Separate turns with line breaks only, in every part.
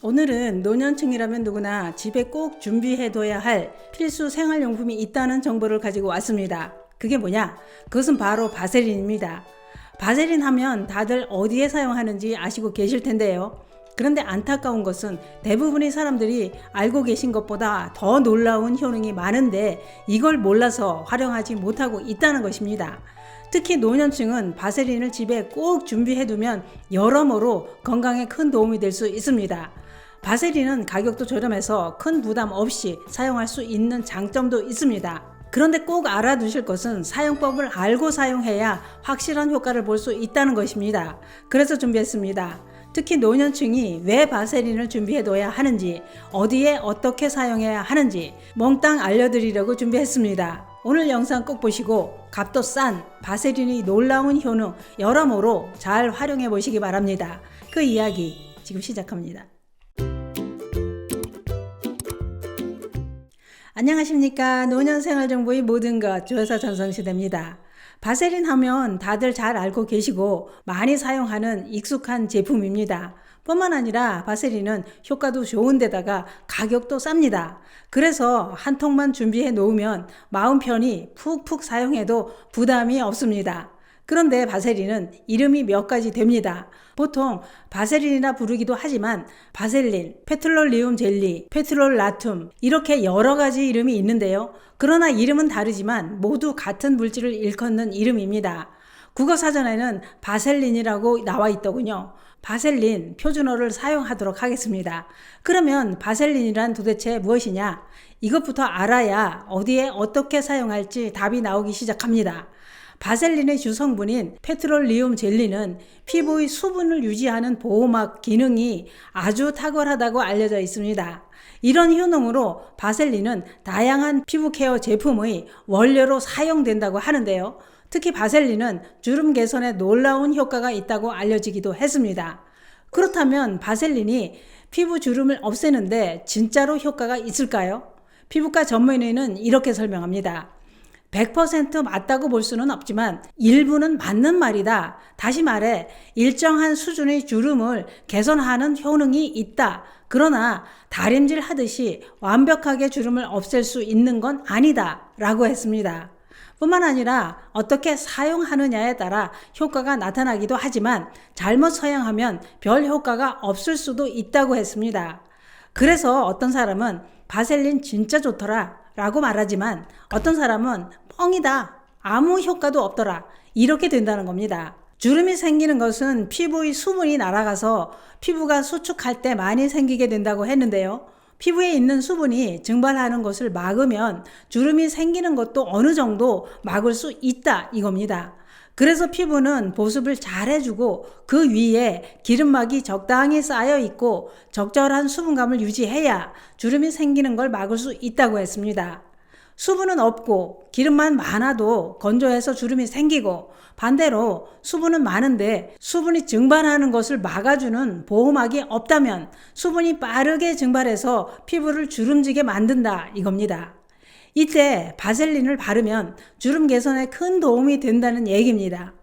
오늘은 노년층이라면 누구나 집에 꼭 준비해둬야 할 필수 생활용품이 있다는 정보를 가지고 왔습니다. 그게 뭐냐? 그것은 바로 바세린입니다. 바세린 하면 다들 어디에 사용하는지 아시고 계실 텐데요. 그런데 안타까운 것은 대부분의 사람들이 알고 계신 것보다 더 놀라운 효능이 많은데 이걸 몰라서 활용하지 못하고 있다는 것입니다. 특히 노년층은 바세린을 집에 꼭 준비해두면 여러모로 건강에 큰 도움이 될 수 있습니다. 바세린은 가격도 저렴해서 큰 부담 없이 사용할 수 있는 장점도 있습니다. 그런데 꼭 알아두실 것은 사용법을 알고 사용해야 확실한 효과를 볼 수 있다는 것입니다. 그래서 준비했습니다. 특히 노년층이 왜 바세린을 준비해둬야 하는지, 어디에 어떻게 사용해야 하는지 몽땅 알려드리려고 준비했습니다. 오늘 영상 꼭 보시고 값도 싼 바세린의 놀라운 효능 여러모로 잘 활용해 보시기 바랍니다. 그 이야기 지금 시작합니다. 안녕하십니까. 노년생활정보의 모든 것 조여사 전성시대입니다. 바세린 하면 다들 잘 알고 계시고 많이 사용하는 익숙한 제품입니다. 뿐만 아니라 바세린은 효과도 좋은데다가 가격도 쌉니다. 그래서 한 통만 준비해 놓으면 마음 편히 푹푹 사용해도 부담이 없습니다. 그런데 바세린은 이름이 몇 가지 됩니다. 보통 바세린이라 부르기도 하지만 바셀린, 페트롤리움 젤리, 페트롤라툼 이렇게 여러 가지 이름이 있는데요. 그러나 이름은 다르지만 모두 같은 물질을 일컫는 이름입니다. 국어사전에는 바셀린이라고 나와 있더군요. 바셀린 표준어를 사용하도록 하겠습니다. 그러면 바셀린이란 도대체 무엇이냐? 이것부터 알아야 어디에 어떻게 사용할지 답이 나오기 시작합니다. 바셀린의 주성분인 페트롤리움 젤리는 피부의 수분을 유지하는 보호막 기능이 아주 탁월하다고 알려져 있습니다. 이런 효능으로 바셀린은 다양한 피부 케어 제품의 원료로 사용된다고 하는데요. 특히 바셀린은 주름 개선에 놀라운 효과가 있다고 알려지기도 했습니다. 그렇다면 바셀린이 피부 주름을 없애는데 진짜로 효과가 있을까요? 피부과 전문의는 이렇게 설명합니다. 100% 맞다고 볼 수는 없지만 일부는 맞는 말이다. 다시 말해 일정한 수준의 주름을 개선하는 효능이 있다. 그러나 다림질 하듯이 완벽하게 주름을 없앨 수 있는 건 아니다 라고 했습니다. 뿐만 아니라 어떻게 사용하느냐에 따라 효과가 나타나기도 하지만 잘못 사용하면 별 효과가 없을 수도 있다고 했습니다. 그래서 어떤 사람은 바셀린 진짜 좋더라 라고 말하지만 어떤 사람은 뻥이다, 아무 효과도 없더라 이렇게 된다는 겁니다. 주름이 생기는 것은 피부의 수분이 날아가서 피부가 수축할 때 많이 생기게 된다고 했는데요. 피부에 있는 수분이 증발하는 것을 막으면 주름이 생기는 것도 어느 정도 막을 수 있다 이겁니다. 그래서 피부는 보습을 잘 해주고 그 위에 기름막이 적당히 쌓여 있고 적절한 수분감을 유지해야 주름이 생기는 걸 막을 수 있다고 했습니다. 수분은 없고 기름만 많아도 건조해서 주름이 생기고 반대로 수분은 많은데 수분이 증발하는 것을 막아주는 보호막이 없다면 수분이 빠르게 증발해서 피부를 주름지게 만든다 이겁니다. 이때 바셀린을 바르면 주름 개선에 큰 도움이 된다는 얘기입니다.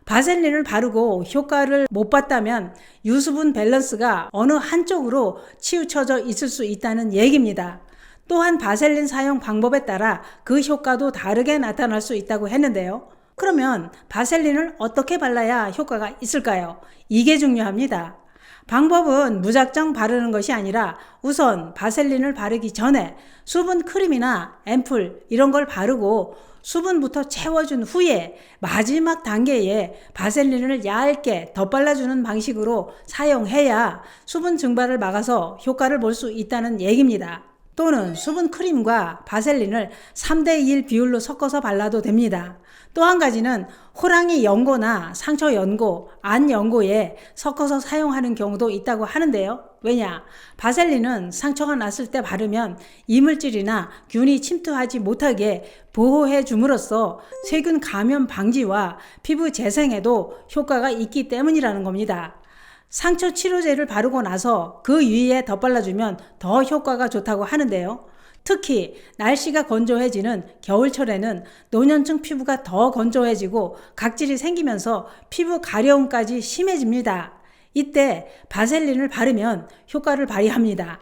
바셀린을 바르고 효과를 못 봤다면 유수분 밸런스가 어느 한쪽으로 치우쳐져 있을 수 있다는 얘기입니다. 또한 바셀린 사용 방법에 따라 그 효과도 다르게 나타날 수 있다고 했는데요. 그러면 바셀린을 어떻게 발라야 효과가 있을까요? 이게 중요합니다. 방법은 무작정 바르는 것이 아니라 우선 바셀린을 바르기 전에 수분 크림이나 앰플 이런 걸 바르고 수분부터 채워준 후에 마지막 단계에 바셀린을 얇게 덧발라주는 방식으로 사용해야 수분 증발을 막아서 효과를 볼 수 있다는 얘기입니다. 또는 수분 크림과 바셀린을 3대1 비율로 섞어서 발라도 됩니다. 또 한 가지는 호랑이 연고나 상처 연고, 안 연고에 섞어서 사용하는 경우도 있다고 하는데요. 왜냐? 바셀린은 상처가 났을 때 바르면 이물질이나 균이 침투하지 못하게 보호해 줌으로써 세균 감염 방지와 피부 재생에도 효과가 있기 때문이라는 겁니다. 상처 치료제를 바르고 나서 그 위에 덧발라주면 더 효과가 좋다고 하는데요. 특히 날씨가 건조해지는 겨울철에는 노년층 피부가 더 건조해지고 각질이 생기면서 피부 가려움까지 심해집니다. 이때 바셀린을 바르면 효과를 발휘합니다.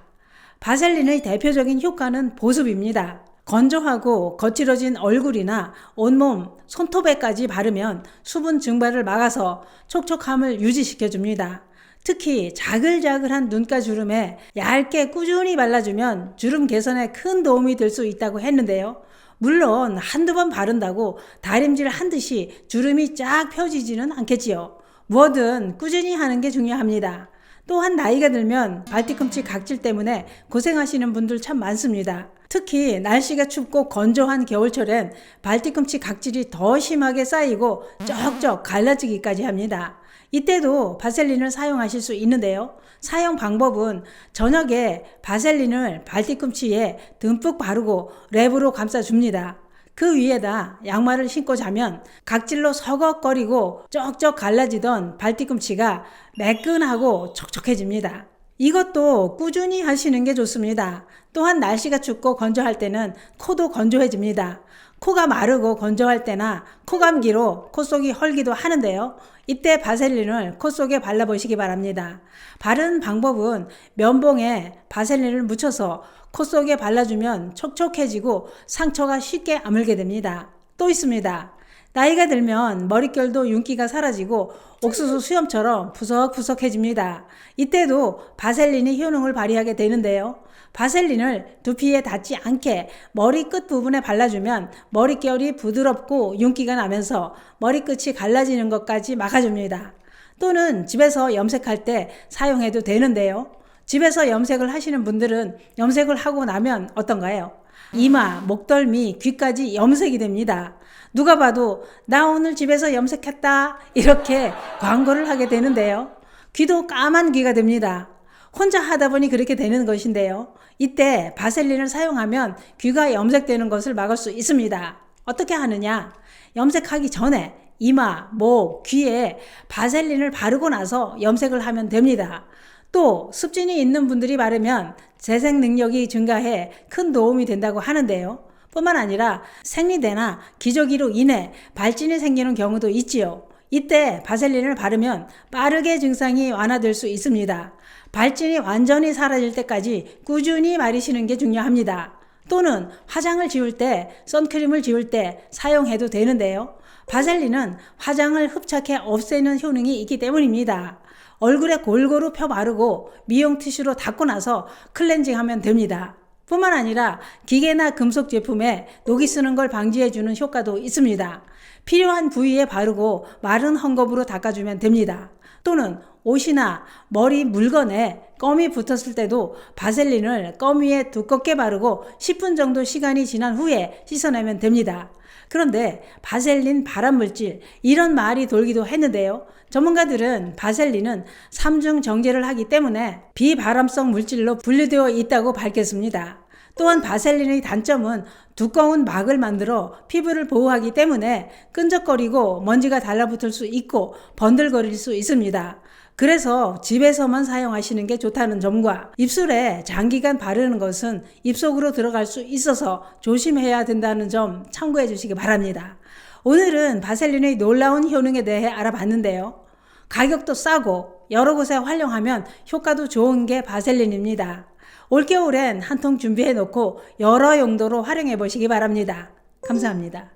바셀린의 대표적인 효과는 보습입니다. 건조하고 거칠어진 얼굴이나 온몸, 손톱에까지 바르면 수분 증발을 막아서 촉촉함을 유지시켜줍니다. 특히 자글자글한 눈가 주름에 얇게 꾸준히 발라주면 주름 개선에 큰 도움이 될 수 있다고 했는데요. 물론 한두 번 바른다고 다림질 한 듯이 주름이 쫙 펴지지는 않겠지요. 뭐든 꾸준히 하는 게 중요합니다. 또한 나이가 들면 발뒤꿈치 각질 때문에 고생하시는 분들 참 많습니다. 특히 날씨가 춥고 건조한 겨울철엔 발뒤꿈치 각질이 더 심하게 쌓이고 쩍쩍 갈라지기까지 합니다. 이때도 바셀린을 사용하실 수 있는데요. 사용 방법은 저녁에 바셀린을 발뒤꿈치에 듬뿍 바르고 랩으로 감싸줍니다. 그 위에다 양말을 신고 자면 각질로 서걱거리고 쩍쩍 갈라지던 발뒤꿈치가 매끈하고 촉촉해집니다. 이것도 꾸준히 하시는 게 좋습니다. 또한 날씨가 춥고 건조할 때는 코도 건조해집니다. 코가 마르고 건조할 때나 코감기로 콧속이 헐기도 하는데요. 이때 바셀린을 콧속에 발라보시기 바랍니다. 바른 방법은 면봉에 바셀린을 묻혀서 콧속에 발라주면 촉촉해지고 상처가 쉽게 아물게 됩니다. 또 있습니다. 나이가 들면 머릿결도 윤기가 사라지고 옥수수 수염처럼 푸석푸석해집니다. 이때도 바셀린이 효능을 발휘하게 되는데요. 바셀린을 두피에 닿지 않게 머리 끝 부분에 발라주면 머릿결이 부드럽고 윤기가 나면서 머리끝이 갈라지는 것까지 막아줍니다. 또는 집에서 염색할 때 사용해도 되는데요. 집에서 염색을 하시는 분들은 염색을 하고 나면 어떤가요? 이마, 목덜미, 귀까지 염색이 됩니다. 누가 봐도 나 오늘 집에서 염색했다 이렇게 광고를 하게 되는데요. 귀도 까만 귀가 됩니다. 혼자 하다 보니 그렇게 되는 것인데요. 이때 바셀린을 사용하면 귀가 염색되는 것을 막을 수 있습니다. 어떻게 하느냐? 염색하기 전에 이마, 목, 귀에 바셀린을 바르고 나서 염색을 하면 됩니다. 또 습진이 있는 분들이 바르면 재생 능력이 증가해 큰 도움이 된다고 하는데요. 뿐만 아니라 생리대나 기저귀로 인해 발진이 생기는 경우도 있지요. 이때 바셀린을 바르면 빠르게 증상이 완화될 수 있습니다. 발진이 완전히 사라질 때까지 꾸준히 바르시는 게 중요합니다. 또는 화장을 지울 때, 선크림을 지울 때 사용해도 되는데요. 바셀린은 화장을 흡착해 없애는 효능이 있기 때문입니다. 얼굴에 골고루 펴 바르고 미용 티슈로 닦고 나서 클렌징하면 됩니다. 뿐만 아니라 기계나 금속 제품에 녹이 쓰는 걸 방지해주는 효과도 있습니다. 필요한 부위에 바르고 마른 헝겊으로 닦아주면 됩니다. 또는 옷이나 머리 물건에 껌이 붙었을 때도 바셀린을 껌 위에 두껍게 바르고 10분 정도 시간이 지난 후에 씻어내면 됩니다. 그런데 바셀린 발암물질 이런 말이 돌기도 했는데요. 전문가들은 바셀린은 3중 정제를 하기 때문에 비발암성 물질로 분류되어 있다고 밝혔습니다. 또한 바셀린의 단점은 두꺼운 막을 만들어 피부를 보호하기 때문에 끈적거리고 먼지가 달라붙을 수 있고 번들거릴 수 있습니다. 그래서 집에서만 사용하시는 게 좋다는 점과 입술에 장기간 바르는 것은 입속으로 들어갈 수 있어서 조심해야 된다는 점 참고해 주시기 바랍니다. 오늘은 바셀린의 놀라운 효능에 대해 알아봤는데요. 가격도 싸고 여러 곳에 활용하면 효과도 좋은 게 바셀린입니다. 올겨울엔 한 통 준비해 놓고 여러 용도로 활용해 보시기 바랍니다. 감사합니다.